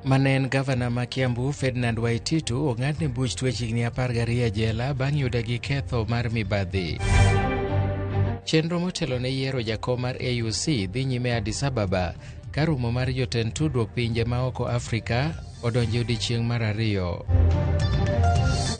Manen gavana ma Kiambu Ferdinand Waititu ong'adne buch twech higni 12 e jela bang' yude gi ketho mar mibadhi. Chenro motelo ne yiero jakom mar AUC dhi nyime Addis Ababa ka rumo mar jotend tudruok pinje ma oko Afrika odonjo odiechieng' mar 2.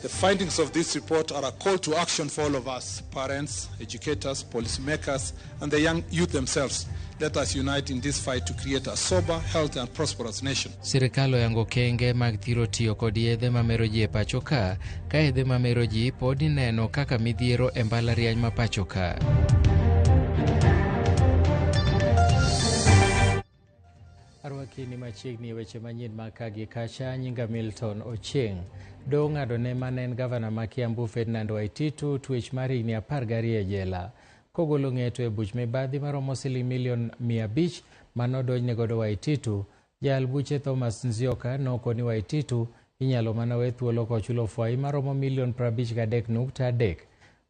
The findings of this report are a call to action for all of us, parents, educators, policymakers, and the young youth themselves. Let us unite in this fight to create a sober, healthy, and prosperous nation. Sirikal oyango kenge mag thiro tiyo kod yedhe mamero ji e pacho ka yedhe mamero ji pod ineno kaka midhiero e mbalariany ma pacho ka. Arwakini machiegni e weche manyien ma kagi kacha. Nyinga Milton Ochieng' do ng'ado ne manen gavana ma Kiambu Ferdinand Waititu twech mar higni 12 e jela kogolo ng'eto e buch mibadhi maromo $500,000 manodonjne godo Waititu. Jal buche Thomas Nzioka nokoni Waititu inyalo mana we thuolo kochulo fwai maromo $53.3.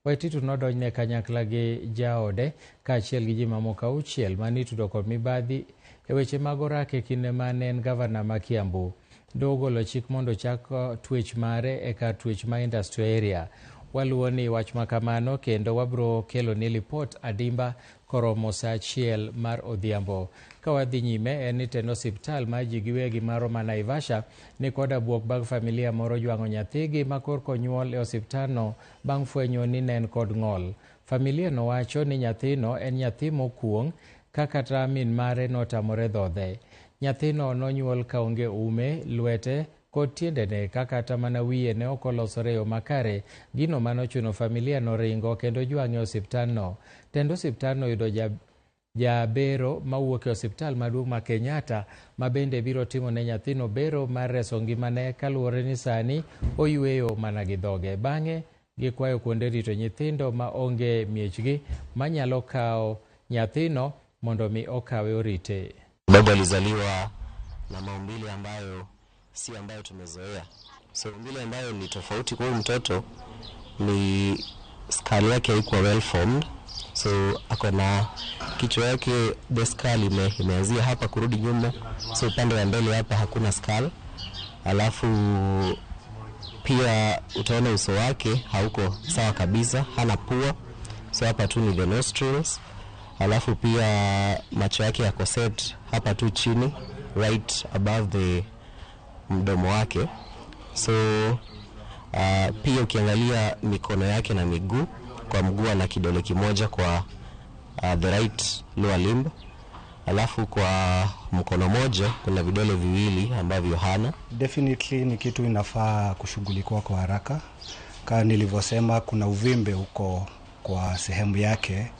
Waititu nodonjne kanyakla gi jaode kaachiel gi ji mamoko 6 manitudo kod mibadhi e weche mag orak e kinde mane en gavana ma Kiambu. Dogolo chik mondo chak twech mare e kar twech ma Industrial Area. Waluwo ni wach makamano kendo wabro kelo ni lipot adimba koromo saa 1 mar odhiambo. Ka wadhi nyime en ni teno osiptal ma ji giwegi maro ma Naivasha ni koda buok bag familia moro jwang'o nyathigi ma korko nyuol e osiptalno bang' fwenyo ni ne en kod ng'ol. Familia no wacho ni nyathino en nyathi mokuong kaka min mare notamore dhodhe. Nyathino nonyuol kaonge ume, lwete kod tiendene kaka mana wiye ne okolosore yo makare, gino manochuno familia no ringo kendo jwang'e osiptalno. Tendo osiptalno yudo jabero mawuok e osiptal maduong' ma Kenyatta ma bende biro timo ne nyathino bero mar reso ngimane kaluwore ni sani oyueyo mana gi dhoge. Bang'e gikwayo kuonde rito nyithindo ma onge miechgi manyalo kawo nyathino mondo mi okawe orite. Baba alizaliwa na maumbile ambayo si ambayo tumezoea. So maumbile ambayo ni tofauti kwa mtoto ni skull yake haikuwa well formed. So akona kichwa yake the skull imeanzia hapa kurudi nyuma. So upande wa mbele hapa hakuna skull. Alafu pia utaona uso wake hauko sawa kabisa, hana pua. So hapa tu ni the nostrils. Alafu pia macho yake yako set hapa tu chini right above the mdomo wake. So pia ukiangalia mikono yake na miguu, kwa mguu ana kidole kimoja kwa the right lower limb. Alafu kwa mkono moja kuna vidole viwili ambavyo hana. Definitely ni kitu inafaa kushughulikiwa kwa haraka. Kama nilivyosema, kuna uvimbe huko kwa sehemu yake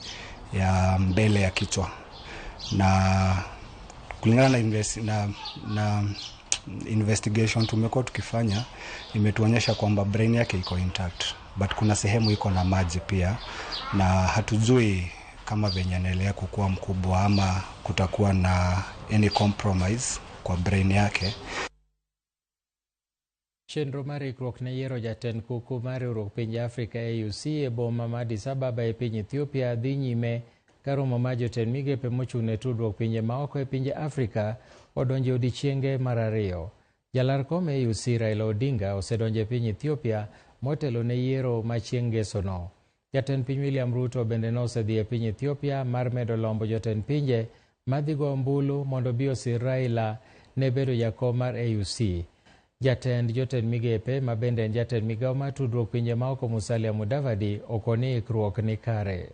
ya mbele ya kichwa, na kulingana na investigation tumekuwa tukifanya imetuonyesha kwamba brain yake iko intact, but kuna sehemu iko na maji pia, na hatujui kama venye anaendelea kukua mkubwa ama kutakuwa na any compromise kwa brain yake. Chenro mar ikruok ne yiero jatend kuku mar riwruok pinje Afrika AUC e boma ma Addis Ababa e piny Ethiopia dhi nyime ka romo ma jotend migepe mochung' ne tudruok pinje maoko e pinje Afrika odonjo odiechienge mar 2. Jalar kom AUC Raila Odinga osedonjo e piny Ethiopia motelo ne yiero ma chieng' ngesono. Jatend piny William Ruto bende nosedhi e piny Ethiopia mar medo lombo jotend pinje madhi go ombulu mondo bi osir Raila ne bedo jakom mar AUC. Jatend jotend migepe ma bende en jatend migawo mar tudruok pinje maoko Musalia Mudavadi okoni ikruok ni kare.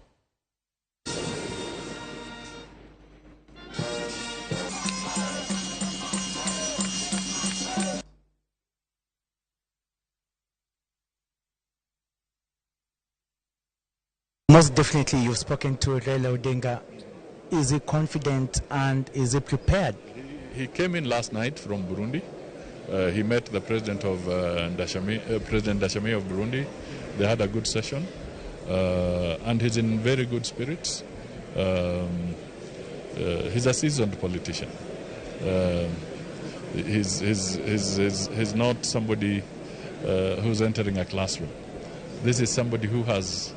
Most definitely you've spoken to Raila Odinga. Is he confident and is he prepared? He came in last night from Burundi. He met the president of President Ndayishimiye of Burundi. They had a good session. and he's in very good spirits. He's a seasoned politician. He's not somebody who's entering a classroom. This is somebody who has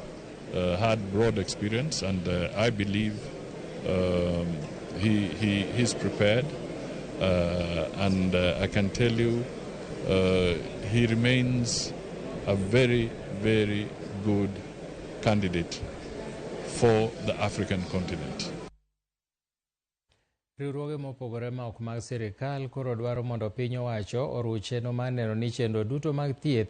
had broad experience, and I believe he's prepared. And I can tell you, he remains a very, very good candidate for the African continent. Riwruoge mopogore ma ok mag sirikal koro dwaro mondo piny owacho oruw chenro mar neno ni chenro duto mag thieth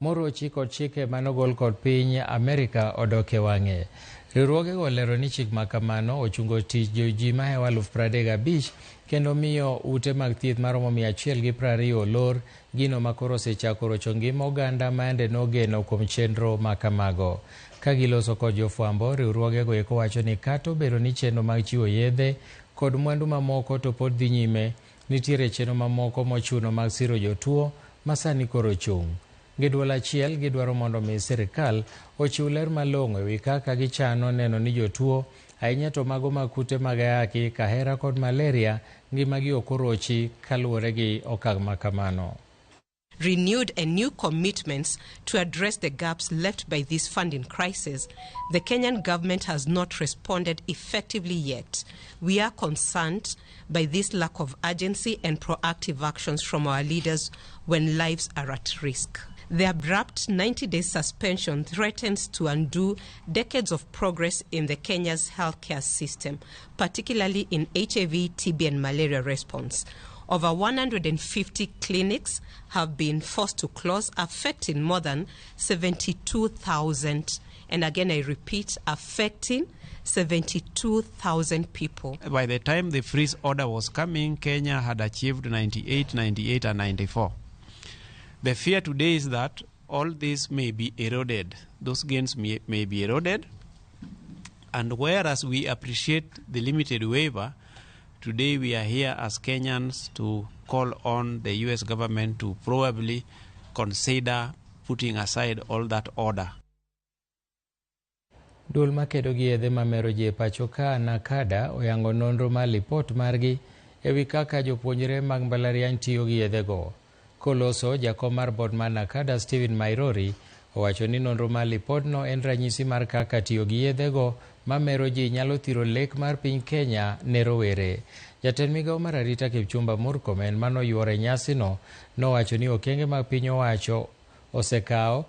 morochi kod chike manogol kod piny Amerika odok e wang'e. Riwruogego olero ni chik ma kamano ochungo tich ji mahewa 35,000 kendo miyo ute mag thieth maromo 120 olor, gino makoro osechako rocho ngima oganda maende nogeno kuom chenro ma kamago. Ka giloso kod jofwambo, riwruogego eko wacho ni kata obedo ni chenro mag chiwo yedhe kod mwandu mamoko to pod dhi nyime, nitiere chenro mamoko mochuno mag siro jotuo ma sani koro chung'. Gi duol achiel gidwaro mondo mi sirikal ochiw ler malong'o ewi kaka gichano neno ni jotuo ahinya to mago mag kute mag ayaki, kahera kod malaria ngimagi ok orochi kaluwore gi okang' ma kamano. Renewed and new commitments to address the gaps left by this funding crisis, the Kenyan government has not responded effectively yet. We are concerned by this lack of urgency and proactive actions from our leaders when lives are at risk. The abrupt 90-day suspension threatens to undo decades of progress in the Kenya's healthcare system, particularly in HIV, TB and malaria response. Over 150 clinics have been forced to close, affecting more than 72,000. And again, I repeat, affecting 72,000 people. By the time the freeze order was coming, Kenya had achieved 98, 98, and 94. The fear today is that all this may be eroded. Those gains may be eroded. And whereas we appreciate the limited waiver, today we are here as Kenyans to call on the U.S. government to probably consider putting aside all that order. Duol makedo gi yedhe mamero ji e pacho ka NACADA oyango nonro mar lipot margi ewi kaka jopuonjre mag mbalariany tiyo gi yedhego. Koloso jakom mar board mar NACADA Stephen Mairori owacho ni nonro mar lipotno en ranyisi mar kaka tiyo gi yedhego mamero ji nyalo thiro lek mar piny Kenya ne rowere. Jatend migawo mar arita Kipchumba Murkomen manoyuore nyasino nowacho ni okenge mag piny owacho osekawo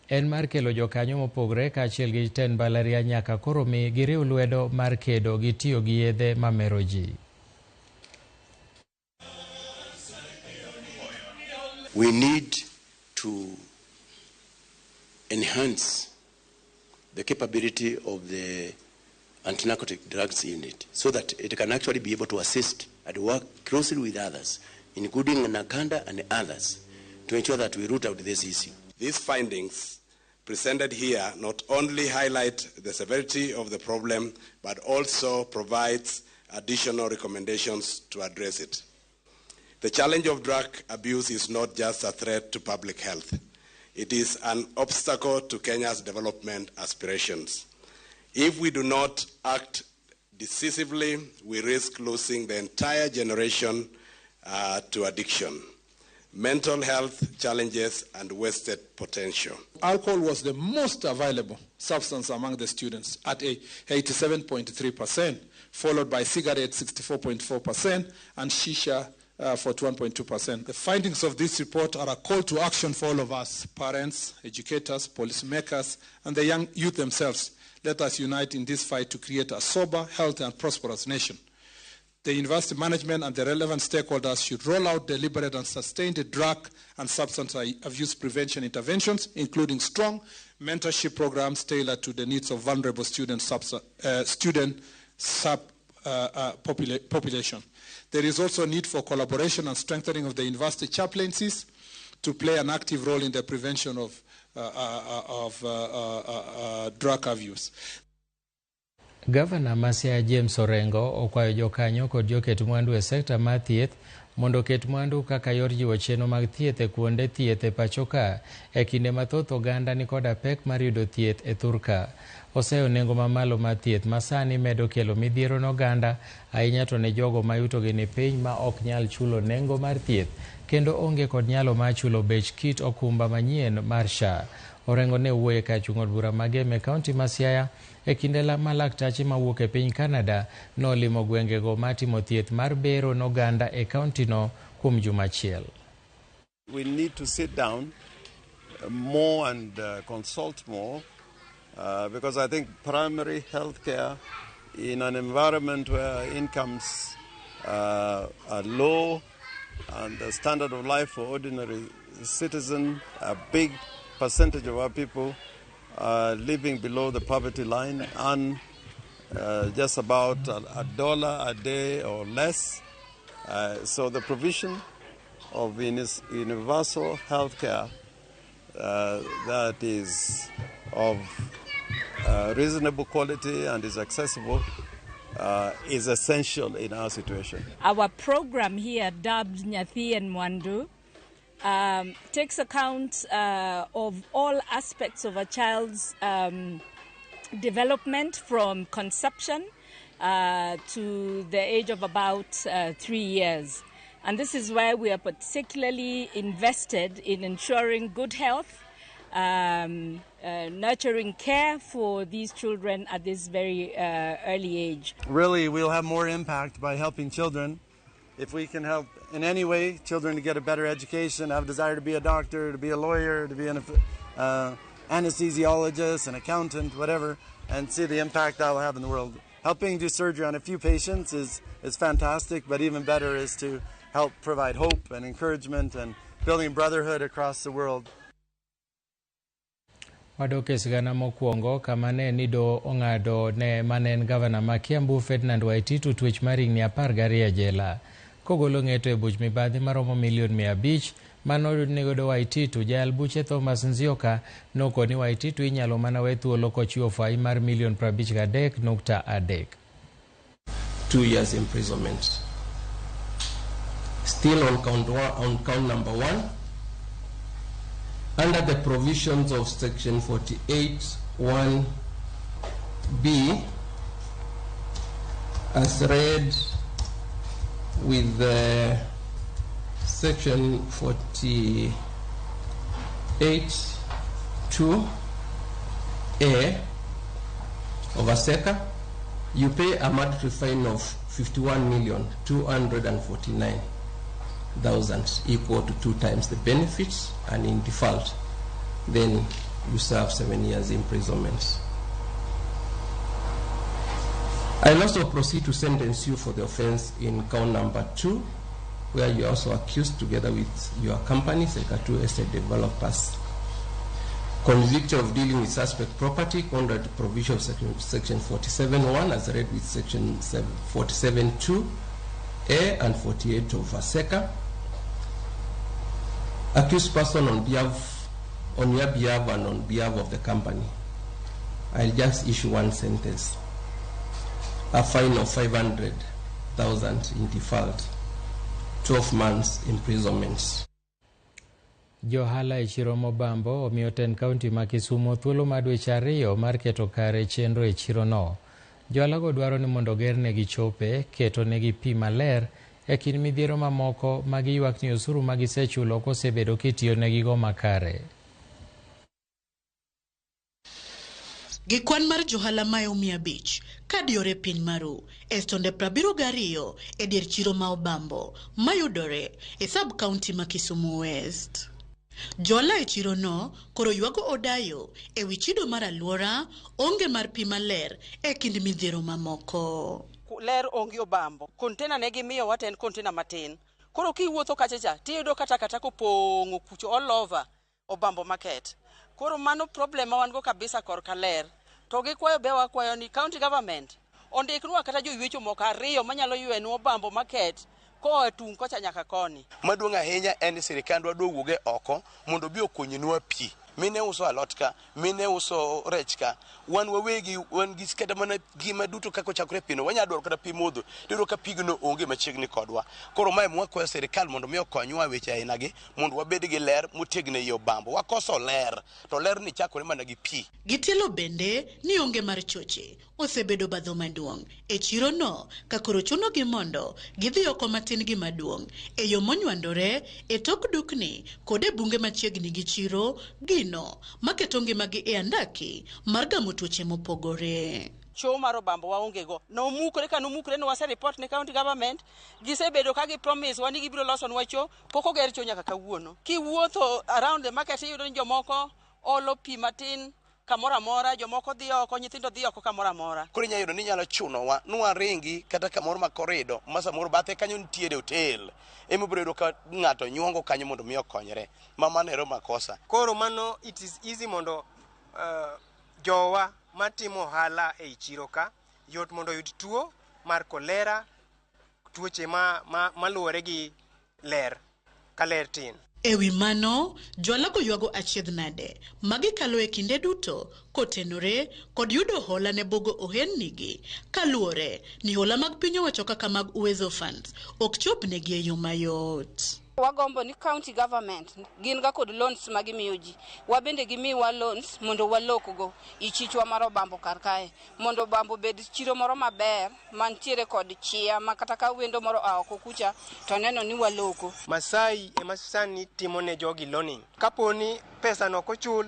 en mar kelo jokanyo mopogre kaachiel gi tend mbalariany nyaka koro mi giriw lwedo mar kedo gi tiyo gi yedhe mamero ji. We need to enhance the capability of the anti-narcotic drugs unit so that it can actually be able to assist and work closely with others, including NACADA and others, to ensure that we root out this issue. These findings presented here not only highlight the severity of the problem, but also provides additional recommendations to address it. The challenge of drug abuse is not just a threat to public health. It is an obstacle to Kenya's development aspirations. If we do not act decisively, we risk losing the entire generation to addiction, mental health challenges, and wasted potential. Alcohol was the most available substance among the students at 87.3%, followed by cigarettes 64.4% and shisha 41.2%. The findings of this report are a call to action for all of us, parents, educators, policymakers, and the young youth themselves. Let us unite in this fight to create a sober, healthy, and prosperous nation. The university management and the relevant stakeholders should roll out deliberate and sustained drug and substance abuse prevention interventions, including strong mentorship programs tailored to the needs of vulnerable population. There is also a need for collaboration and strengthening of the university chaplaincies to play an active role in the prevention of drug abuse. Governor Masia James Orengo okwayo jokanyo kod joket mwandu e sekta mar thieth mondo ket mwandu kaka yor jiwo chenro mag thieth e kuonde thieth e pachoka e kinde mathoth oganda ni koda pek mar yudo thieth e thurka. Oseyo nengo mamalo mar thieth masani medo kelo midhiero n'oganda ahinya to ne jogo ma yutogi ni piny ma ok nyal chulo nengo mar thieth kendo onge kod nyalo mar chulo bech kit okumba manyien mar SHA. Orengo ne wuoye ka chung od bura mageme kaunti ma Siaya e kinde ma laktache mawuok e piny Canada nolimo gwengego matimo thieth mar bero n'oganda e kaunti no kuom juma achiel. We need to sit down more and consult more because I think primary health care in an environment where incomes are low and the standard of life for ordinary citizens, a big percentage of our people are living below the poverty line and just about $1 a day or less. So the provision of universal health care that is of reasonable quality and is accessible is essential in our situation. Our program here, dubbed Nyathi and Mwandu, takes account of all aspects of a child's development from conception to the age of about 3 years. And this is why we are particularly invested in ensuring good health, nurturing care for these children at this very early age. Really, we'll have more impact by helping children. If we can help in any way children to get a better education, have a desire to be a doctor, to be a lawyer, to be an anesthesiologist, an accountant, whatever, and see the impact that will have in the world. Helping do surgery on a few patients is fantastic, but even better is to help provide hope and encouragement and building brotherhood across the world. Wadoke sigana mokwongo kama ne nido ong'ado ne manen gavana ma Kiambu Ferdinand Waititu twech mar higni 12 jela. Kogolo ng'eto e buch mibadhi maromo $500,000 manonegodo Waititu, jal buche Thomas Nzioka nokoni Waititu inyalo mana we thuolo kochiwo fai mar $53.3. 2 years imprisonment. Still on count number 1. Under the provisions of Section 48(1)(b), as read with Section 48(2)(a) of ASECA, you pay a mandatory fine of $51,249,000, equal to 2 times the benefits, and in default, then you serve 7 years imprisonment. I'll also proceed to sentence you for the offense in count number 2, where you are also accused together with your company, Sekatu Estate Developers, convicted of dealing with suspect property under the provision of Section 47(1) as read with Section 47(2)(a) and 48 of ASECA. Accused person on your behalf and on behalf of the company, I'll just issue one sentence: a fine of $500,000 in default, 12 months imprisonment. Johala e chiro Mobambo omiyo ten kaunti ma Kisumu thuolo mar dweche 2 mar keto kare chenro e chiro no. Joalago dwaro ni mondo gerne chope, keto negi pi maler e kind midhiero mamoko ma giywak ni osuru ma gisechulo kosebedo kitiyo negigo makare. Gi kwan mar johala mayo 500 kadiore piny maru e stonde 72 e dier chiro ma Obambo mayudore e sub county ma Kisumu West. Jola e chiro no koro yuago odayo e wichido mar aluora, onge mar pi maler e kind midhiero mamoko. Ler onge Obambo, container ne gimiyo waten container matin. Koro kiwuotho kachacha tiyudo kata kopong'o kucho all over Obambo market. Koro mano problem ma wan go kabisa korka ler. To gikwayo be wakwayo ni county government ondiknwa kata joywecho moko 2 manyalo ywenwa Obambo market ko tung kocha nyaka koni. Maduong' ahinya en sirikandwa dowuoge oko mondo bi okonyinwa pi mine uso alot ka, mine uso rech ka, wan wawegi wan gi kata mana gima duto kako chakore pino wanya dwaro kata pi modho diro ka pigno onge machiegni kodwa. Koro mae mwakwayo sirikal mondo mi okonywa weche aina gi mondo wabed gi ler motegno e Obambo. Wakoso ler to ler ni chakore mana gi pi. Gitielo bende ni onge mar choche osebedo badho maduong' e chiro no ka koro chuno gi mondo gidhi oko matin gi maduong' e yo monywandore e tok dukni kod e bunge machiegni gi chiro gino maketo ngimagi e andaki mar gamo tuoche mopogore. Show mar Obambo waonge go. No mukore ka no mukore no wase report ne county government. Gisebedo ka gi promise wani gibiro loso nwa cho poko ger cho nyaka kawuono. Ki wuotho around the market yudo ni jomoko olo pi matin kamora mora jomoko dhi oko nyithindo dhi oko kamora mora. Koro inyalo yudo ni nyalo chuno wa nwa ringi kata kamoro ma korido masa moro bathe kanyo nitiere hotel. Emo biro ka ng'ato nyuongo kanyo mondo mi okonyre. Mama nero makosa. Koro mano it is easy mondo jowa matimo hala e chiro ka yot mondo yud tuo mar kolera tuoche maluwore gi ler ka ler tin. Ewi mano, jwalago yuago achiedh nade magi kalo e kinde duto kotenore kod yudo hola ne bogo ohennigi kaluore ni hola mag piny owacho kaka mag Uwezo Funds ok chop negi e yo mayot. Wagombo ni county government gin ga kod loans magimiyoji wabende gimiwa loans mondo walokgo ichichwa mar Obambo kar kae mondo Obambo bed chiro moro maber mantiere kod chia makata ka wendo moro oko kucha to neno ni waloko. Masai emasani timo ne jogi loaning kaponi pesa no kochul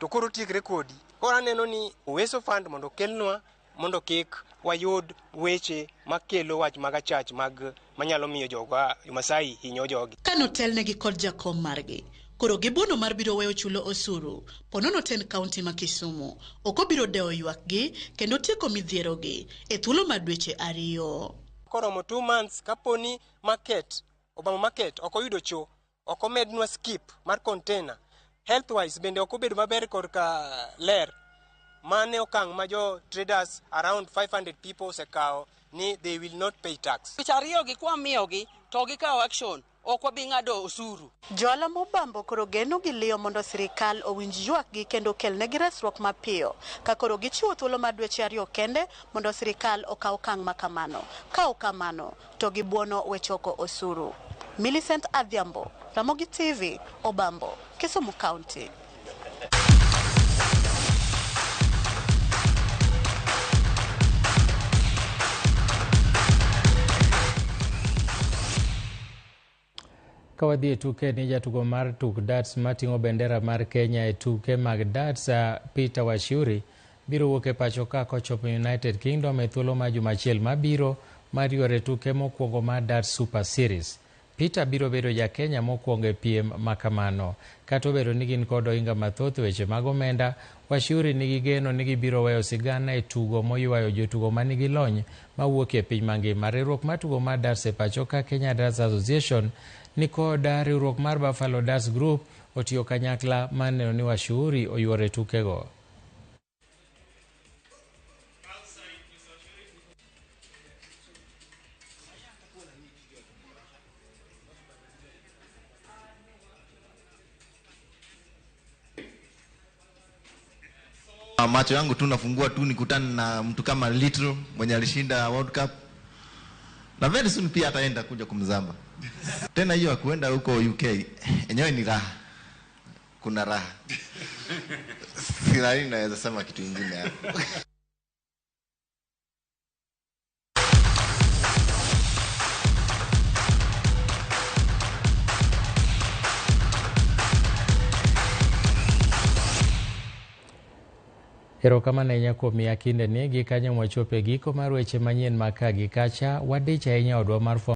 to koro tikre kodi. Kora neno ni Uwezo Fund mondo kelnwa mondo kik wayud weche makelo wach magachach mag manyalo miyo joga Masai hinyo jogi. Kano telnegi kod jakom margi koro gibono mar biro weyo chulo osuru ponono ten county ma Kisumu oko biro deo ywakgi kendo tieko midhierogi e thuolo mar dweche 2. Koro mo 2 months kaponi market Obama market oko yudo cho oko mednwa skip mar container health wise bende oko bedo maber korka ler mane okang majo traders around 500 people sekao ni they will not pay tax. Kichario gi kwa miyogi to gikao action okwa bingado osuru. Joala mobambo koro geno gi liyo mondo sirikal owinj ywakgi kendo kelnegi resruok mapiyo ka koro gichiwo thuolo mar dweche 2 kende mondo sirikal okaw okang' makamano. Ka okamano to gibuono wechoko osuru. Millicent Adhiambo, Ramogi TV, Obambo, Kisumu County. Kawadhi e tuke ni jatugo mar tuk darts matingo bendera mar Kenya e tuke mag darts Peter Washuri biro wuok e pacho ka kochopo United Kingdom e thuolo ma jumachiel mabiro mar yore tuke mokwongo mar darts Super Series. Peter biro bedo ja Kenya mokwongo e piem makamano. Kata obedo ni gin kod ohinga mathoth weche mag omenda, Washuri nigi geno ni gibiro weyo sigana e tugo moywayo jotugo manigi lony mawuok e piny mangima. Riwruok mar tugo mar darts e pacho ka Kenya Darts Association ni kod riwruok mar Buffalo Darts Group otiyo kanyakla maneno ni Washuri oyuore tukego. Macho yangu tu nafungua tu nikutane na mtu kama Little mwenye alishinda World Cup. Na very soon pia ataenda kuja kumzamba. Tena hiyo kuenda huko UK. Enyewe ni raha. Kuna raha. Sina naweza sema kitu kingine hapo. Erokamano ahinya kuom miya kindeni gi kanyo mwachopo e giko mar weche manyien ma ka gi kacha. Wadich ahinya odwa mar